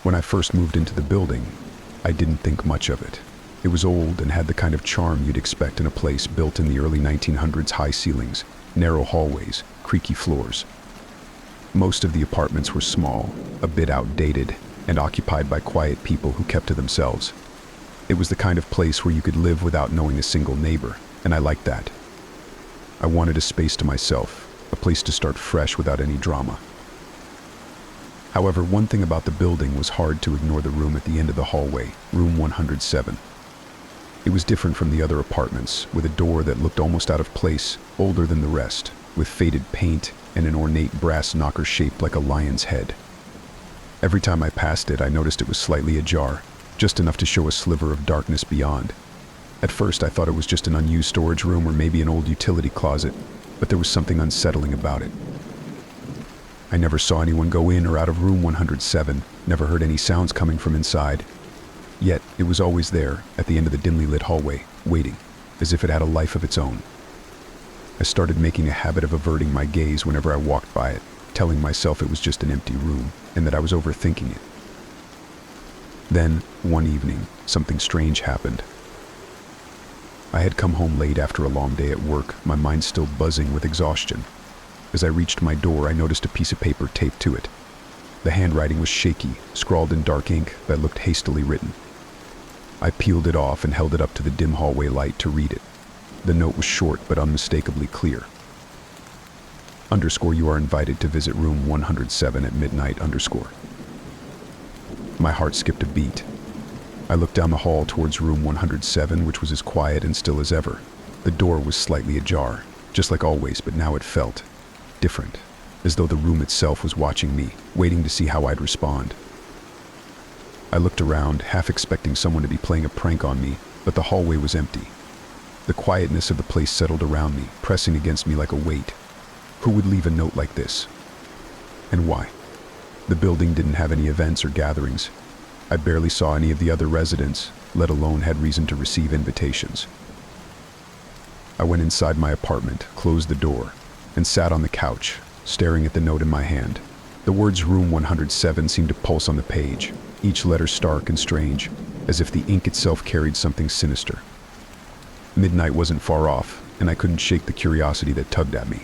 When I first moved into the building, I didn't think much of it. It was old and had the kind of charm you'd expect in a place built in the early 1900s. High ceilings, narrow hallways, creaky floors. Most of the apartments were small, a bit outdated, and occupied by quiet people who kept to themselves. It was the kind of place where you could live without knowing a single neighbor, and I liked that. I wanted a space to myself, a place to start fresh without any drama. However, one thing about the building was hard to ignore: the room at the end of the hallway, room 107. It was different from the other apartments, with a door that looked almost out of place, older than the rest, with faded paint and an ornate brass knocker shaped like a lion's head. Every time I passed it, I noticed it was slightly ajar, just enough to show a sliver of darkness beyond. At first, I thought it was just an unused storage room or maybe an old utility closet, but there was something unsettling about it. I never saw anyone go in or out of room 107, never heard any sounds coming from inside. Yet, it was always there, at the end of the dimly lit hallway, waiting, as if it had a life of its own. I started making a habit of averting my gaze whenever I walked by it, telling myself it was just an empty room, and that I was overthinking it. Then, one evening, something strange happened. I had come home late after a long day at work, my mind still buzzing with exhaustion. As I reached my door, I noticed a piece of paper taped to it. The handwriting was shaky, scrawled in dark ink that looked hastily written. I peeled it off and held it up to the dim hallway light to read it. The note was short but unmistakably clear. _ You are invited to visit room 107 at midnight _ My heart skipped a beat. I looked down the hall towards room 107, which was as quiet and still as ever. The door was slightly ajar, just like always, but now it felt different, as though the room itself was watching me, waiting to see how I'd respond. I looked around, half expecting someone to be playing a prank on me, but the hallway was empty. The quietness of the place settled around me, pressing against me like a weight. Who would leave a note like this? And why? The building didn't have any events or gatherings. I barely saw any of the other residents, let alone had reason to receive invitations. I went inside my apartment, closed the door, and sat on the couch, staring at the note in my hand. The words room 107 seemed to pulse on the page, each letter stark and strange, as if the ink itself carried something sinister. Midnight wasn't far off, and I couldn't shake the curiosity that tugged at me.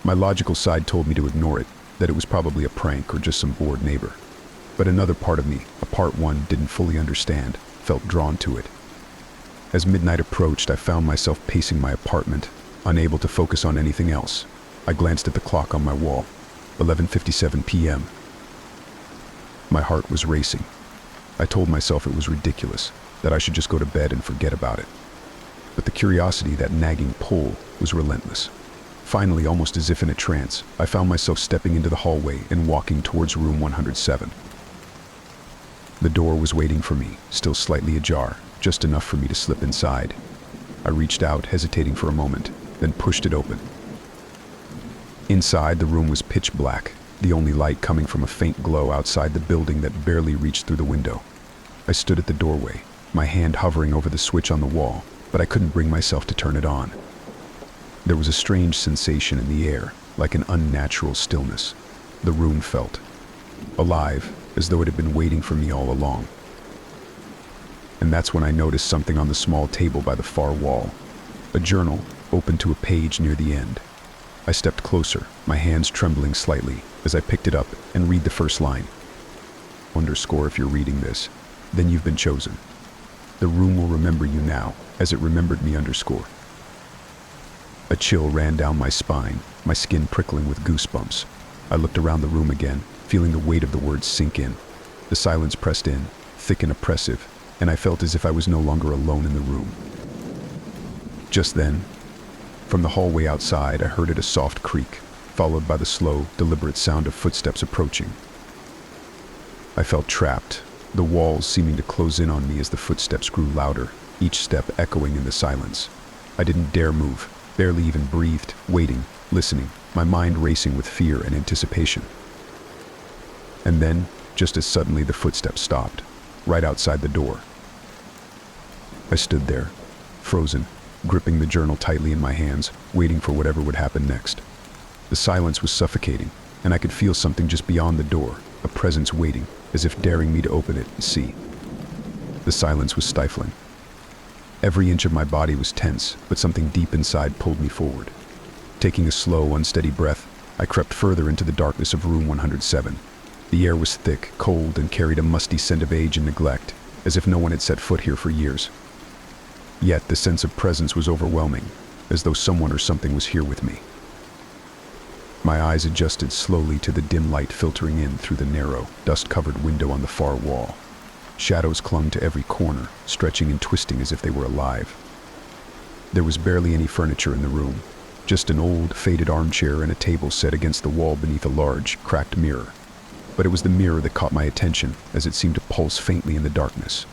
My logical side told me to ignore it, that it was probably a prank or just some bored neighbor. But another part of me, a part one didn't fully understand, felt drawn to it. As midnight approached, I found myself pacing my apartment, unable to focus on anything else. I glanced at the clock on my wall, 11:57 p.m. My heart was racing. I told myself it was ridiculous, that I should just go to bed and forget about it. But the curiosity, that nagging pull, was relentless. Finally, almost as if in a trance, I found myself stepping into the hallway and walking towards room 107. The door was waiting for me, still slightly ajar, just enough for me to slip inside. I reached out, hesitating for a moment, then pushed it open. Inside, the room was pitch black, the only light coming from a faint glow outside the building that barely reached through the window. I stood at the doorway, my hand hovering over the switch on the wall, but I couldn't bring myself to turn it on. There was a strange sensation in the air, like an unnatural stillness. The room felt alive, as though it had been waiting for me all along. And that's when I noticed something on the small table by the far wall. A journal, open to a page near the end. I stepped closer, my hands trembling slightly, as I picked it up and read the first line. _ If you're reading this, then you've been chosen. The room will remember you now, as it remembered me _ A chill ran down my spine, my skin prickling with goosebumps. I looked around the room again, feeling the weight of the words sink in. The silence pressed in, thick and oppressive, and I felt as if I was no longer alone in the room. Just then, from the hallway outside, I heard a soft creak, followed by the slow, deliberate sound of footsteps approaching. I felt trapped, the walls seeming to close in on me as the footsteps grew louder, each step echoing in the silence. I didn't dare move, barely even breathed, waiting, listening, my mind racing with fear and anticipation. And then, just as suddenly, the footsteps stopped, right outside the door. I stood there, frozen, gripping the journal tightly in my hands, waiting for whatever would happen next. The silence was suffocating, and I could feel something just beyond the door, a presence waiting, as if daring me to open it and see. The silence was stifling. Every inch of my body was tense, but something deep inside pulled me forward. Taking a slow, unsteady breath, I crept further into the darkness of room 107. The air was thick, cold, and carried a musty scent of age and neglect, as if no one had set foot here for years. Yet the sense of presence was overwhelming, as though someone or something was here with me. My eyes adjusted slowly to the dim light filtering in through the narrow, dust-covered window on the far wall. Shadows clung to every corner, stretching and twisting as if they were alive. There was barely any furniture in the room, just an old, faded armchair and a table set against the wall beneath a large, cracked mirror. But it was the mirror that caught my attention, as it seemed to pulse faintly in the darkness.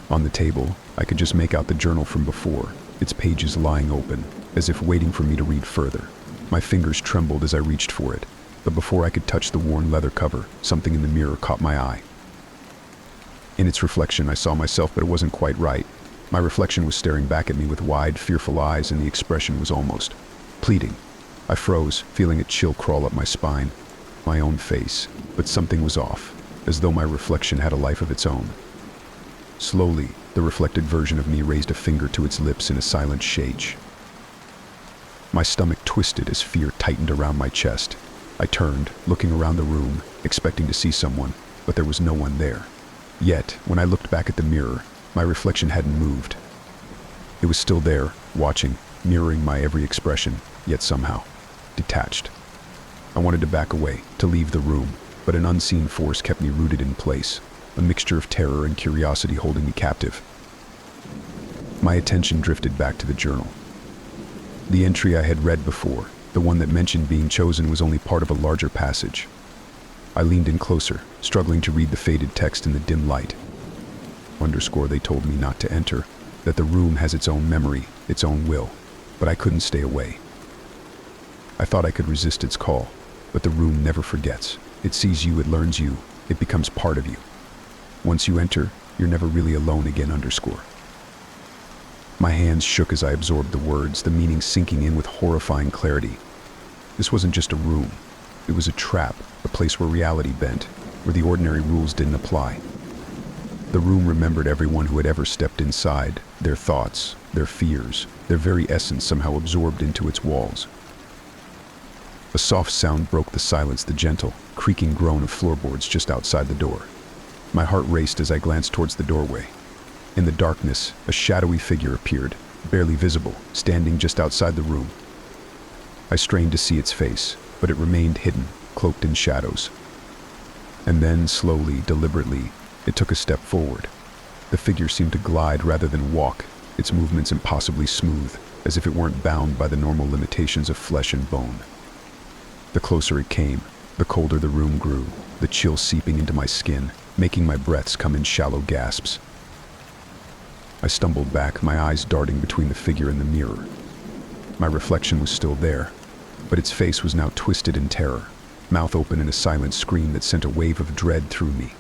On the table, I could just make out the journal from before, its pages lying open, as if waiting for me to read further. My fingers trembled as I reached for it, but before I could touch the worn leather cover, something in the mirror caught my eye. In its reflection, I saw myself, but it wasn't quite right. My reflection was staring back at me with wide, fearful eyes, and the expression was almost pleading. I froze, feeling a chill crawl up my spine. My own face, but something was off, as though my reflection had a life of its own. Slowly, the reflected version of me raised a finger to its lips in a silent shake. My stomach twisted as fear tightened around my chest. I turned, looking around the room, expecting to see someone, but there was no one there. Yet, when I looked back at the mirror, my reflection hadn't moved. It was still there, watching, mirroring my every expression, yet somehow detached. I wanted to back away, to leave the room, but an unseen force kept me rooted in place, a mixture of terror and curiosity holding me captive. My attention drifted back to the journal. The entry I had read before, the one that mentioned being chosen, was only part of a larger passage. I leaned in closer, struggling to read the faded text in the dim light. They told me not to enter, that the room has its own memory, its own will, but I couldn't stay away. I thought I could resist its call, but the room never forgets. It sees you, it learns you, it becomes part of you. Once you enter, you're never really alone again. My hands shook as I absorbed the words, the meaning sinking in with horrifying clarity. This wasn't just a room. It was a trap, a place where reality bent, where the ordinary rules didn't apply. The room remembered everyone who had ever stepped inside, their thoughts, their fears, their very essence somehow absorbed into its walls. A soft sound broke the silence, the gentle, creaking groan of floorboards just outside the door. My heart raced as I glanced towards the doorway. In the darkness, a shadowy figure appeared, barely visible, standing just outside the room. I strained to see its face, but it remained hidden, cloaked in shadows. And then, slowly, deliberately, it took a step forward. The figure seemed to glide rather than walk, its movements impossibly smooth, as if it weren't bound by the normal limitations of flesh and bone. The closer it came, the colder the room grew, the chill seeping into my skin, making my breaths come in shallow gasps. I stumbled back, my eyes darting between the figure and the mirror. My reflection was still there, but its face was now twisted in terror, mouth open in a silent scream that sent a wave of dread through me.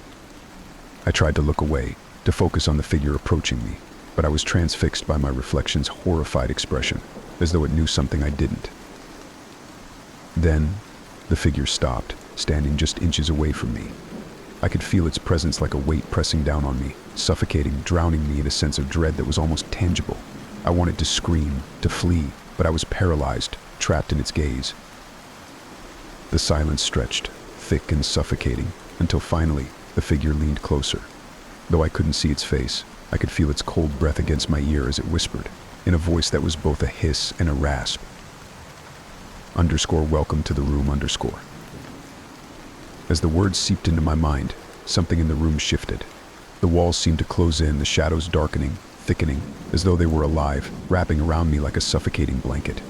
I tried to look away, to focus on the figure approaching me, but I was transfixed by my reflection's horrified expression, as though it knew something I didn't. Then, the figure stopped, standing just inches away from me. I could feel its presence like a weight pressing down on me, suffocating, drowning me in a sense of dread that was almost tangible. I wanted to scream, to flee, but I was paralyzed, trapped in its gaze. The silence stretched, thick and suffocating, until finally, the figure leaned closer. Though I couldn't see its face, I could feel its cold breath against my ear as it whispered, in a voice that was both a hiss and a rasp. Welcome to the room, As the words seeped into my mind, something in the room shifted. The walls seemed to close in, the shadows darkening, thickening, as though they were alive, wrapping around me like a suffocating blanket.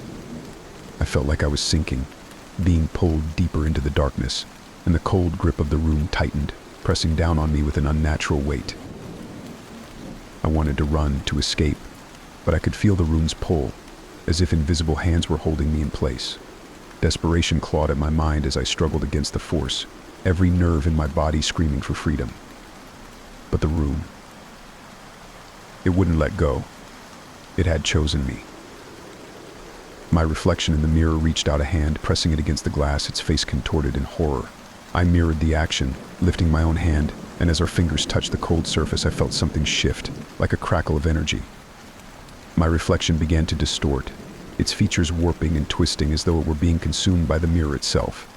I felt like I was sinking, being pulled deeper into the darkness, and the cold grip of the room tightened, pressing down on me with an unnatural weight. I wanted to run, to escape, but I could feel the room's pull, as if invisible hands were holding me in place. Desperation clawed at my mind as I struggled against the force, every nerve in my body screaming for freedom. But the room, it wouldn't let go. It had chosen me. My reflection in the mirror reached out a hand, pressing it against the glass, its face contorted in horror. I mirrored the action, lifting my own hand, and as our fingers touched the cold surface, I felt something shift, like a crackle of energy. My reflection began to distort, its features warping and twisting as though it were being consumed by the mirror itself.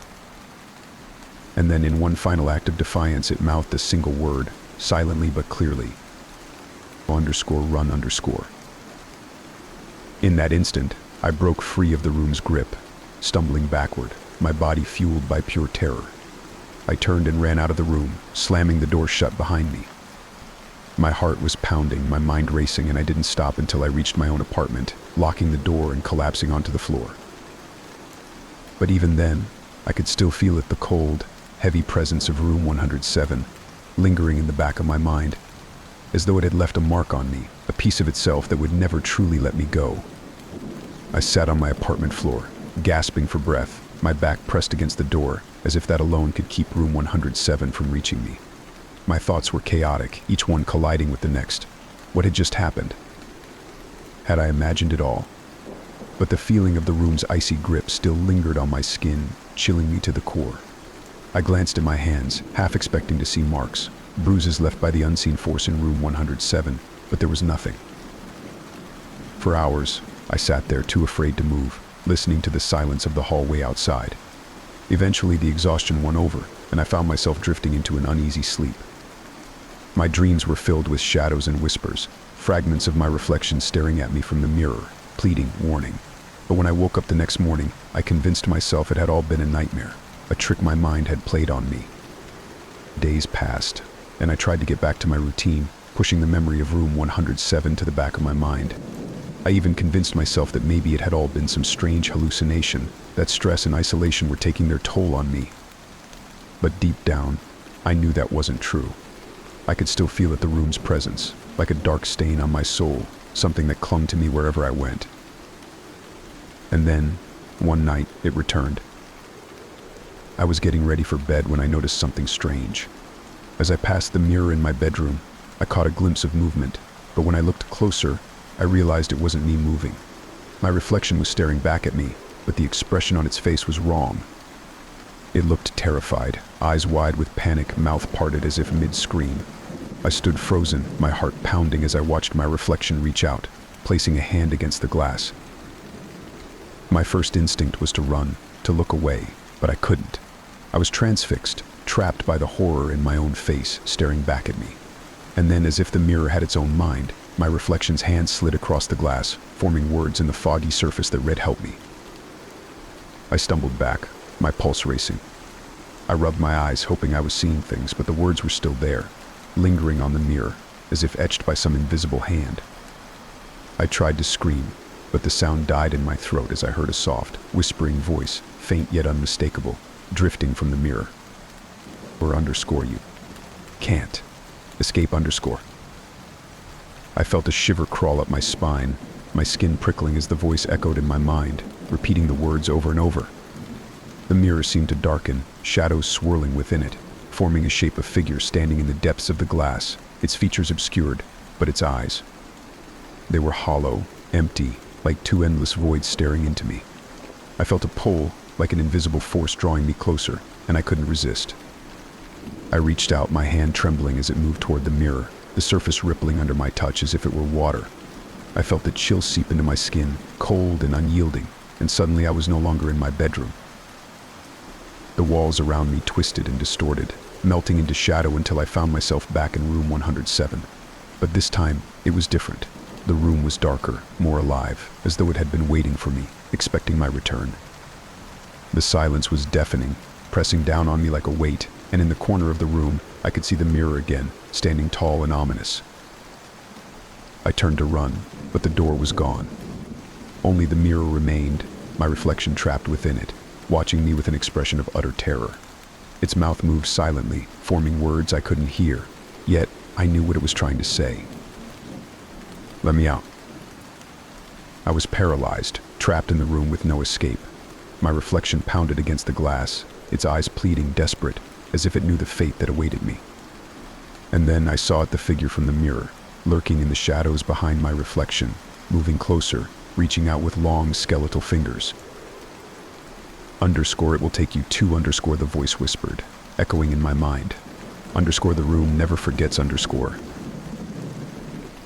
And then, in one final act of defiance, it mouthed a single word, silently but clearly. _run_. In that instant, I broke free of the room's grip, stumbling backward, my body fueled by pure terror. I turned and ran out of the room, slamming the door shut behind me. My heart was pounding, my mind racing, and I didn't stop until I reached my own apartment, locking the door and collapsing onto the floor. But even then, I could still feel it, the cold, heavy presence of room 107, lingering in the back of my mind, as though it had left a mark on me, a piece of itself that would never truly let me go. I sat on my apartment floor, gasping for breath, my back pressed against the door, as if that alone could keep room 107 from reaching me. My thoughts were chaotic, each one colliding with the next. What had just happened? Had I imagined it all? But the feeling of the room's icy grip still lingered on my skin, chilling me to the core. I glanced at my hands, half expecting to see marks, bruises left by the unseen force in room 107, but there was nothing. For hours, I sat there, too afraid to move, listening to the silence of the hallway outside. Eventually, the exhaustion won over, and I found myself drifting into an uneasy sleep. My dreams were filled with shadows and whispers, fragments of my reflection staring at me from the mirror, pleading, warning. But when I woke up the next morning, I convinced myself it had all been a nightmare, a trick my mind had played on me. Days passed, and I tried to get back to my routine, pushing the memory of room 107 to the back of my mind. I even convinced myself that maybe it had all been some strange hallucination, that stress and isolation were taking their toll on me. But deep down, I knew that wasn't true. I could still feel the room's presence, like a dark stain on my soul, something that clung to me wherever I went. And then, one night, it returned. I was getting ready for bed when I noticed something strange. As I passed the mirror in my bedroom, I caught a glimpse of movement, but when I looked closer, I realized it wasn't me moving. My reflection was staring back at me, but the expression on its face was wrong. It looked terrified, eyes wide with panic, mouth parted as if mid-scream. I stood frozen, my heart pounding as I watched my reflection reach out, placing a hand against the glass. My first instinct was to run, to look away, but I couldn't. I was transfixed, trapped by the horror in my own face, staring back at me. And then, as if the mirror had its own mind, my reflection's hand slid across the glass, forming words in the foggy surface that read, "Help me." I stumbled back, my pulse racing. I rubbed my eyes, hoping I was seeing things, but the words were still there, lingering on the mirror, as if etched by some invisible hand. I tried to scream, but the sound died in my throat as I heard a soft, whispering voice, faint yet unmistakable, drifting from the mirror. _you can't escape _. I felt a shiver crawl up my spine, my skin prickling as the voice echoed in my mind, repeating the words over and over. The mirror seemed to darken, shadows swirling within it, forming a shape of figure standing in the depths of the glass, its features obscured, but its eyes. They were hollow, empty, like two endless voids staring into me. I felt a pull, like an invisible force drawing me closer, and I couldn't resist. I reached out, my hand trembling as it moved toward the mirror, the surface rippling under my touch as if it were water. I felt the chill seep into my skin, cold and unyielding, and suddenly I was no longer in my bedroom. The walls around me twisted and distorted, melting into shadow until I found myself back in room 107. But this time, it was different. The room was darker, more alive, as though it had been waiting for me, expecting my return. The silence was deafening, pressing down on me like a weight, and in the corner of the room, I could see the mirror again, standing tall and ominous. I turned to run, but the door was gone. Only the mirror remained, my reflection trapped within it, watching me with an expression of utter terror. Its mouth moved silently, forming words I couldn't hear, yet I knew what it was trying to say. "Let me out." I was paralyzed, trapped in the room with no escape. My reflection pounded against the glass, its eyes pleading, desperate, as if it knew the fate that awaited me. And then I saw the figure from the mirror, lurking in the shadows behind my reflection, moving closer, reaching out with long skeletal fingers. "It will take you to," the voice whispered, echoing in my mind. Underscore the room never forgets underscore.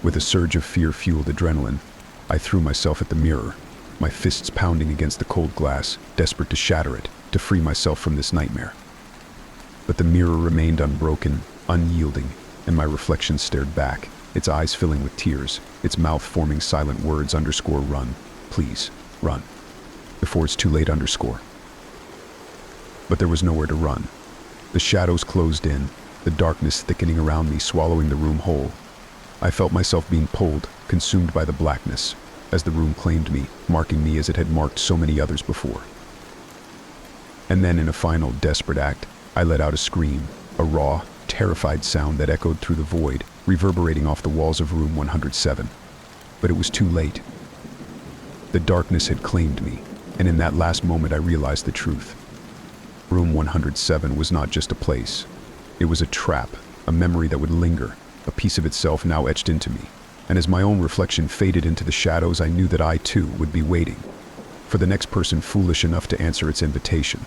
With a surge of fear-fueled adrenaline, I threw myself at the mirror, my fists pounding against the cold glass, desperate to shatter it, to free myself from this nightmare. But the mirror remained unbroken, unyielding, and my reflection stared back, its eyes filling with tears, its mouth forming silent words underscore run, please, run, before it's too late underscore. But there was nowhere to run. The shadows closed in, the darkness thickening around me, swallowing the room whole. I felt myself being pulled, consumed by the blackness, as the room claimed me, marking me as it had marked so many others before. And then, in a final, desperate act, I let out a scream, a raw, terrified sound that echoed through the void, reverberating off the walls of room 107. But it was too late. The darkness had claimed me, and in that last moment I realized the truth. Room 107 was not just a place. It was a trap, a memory that would linger, a piece of itself now etched into me. And as my own reflection faded into the shadows, I knew that I, too, would be waiting for the next person foolish enough to answer its invitation.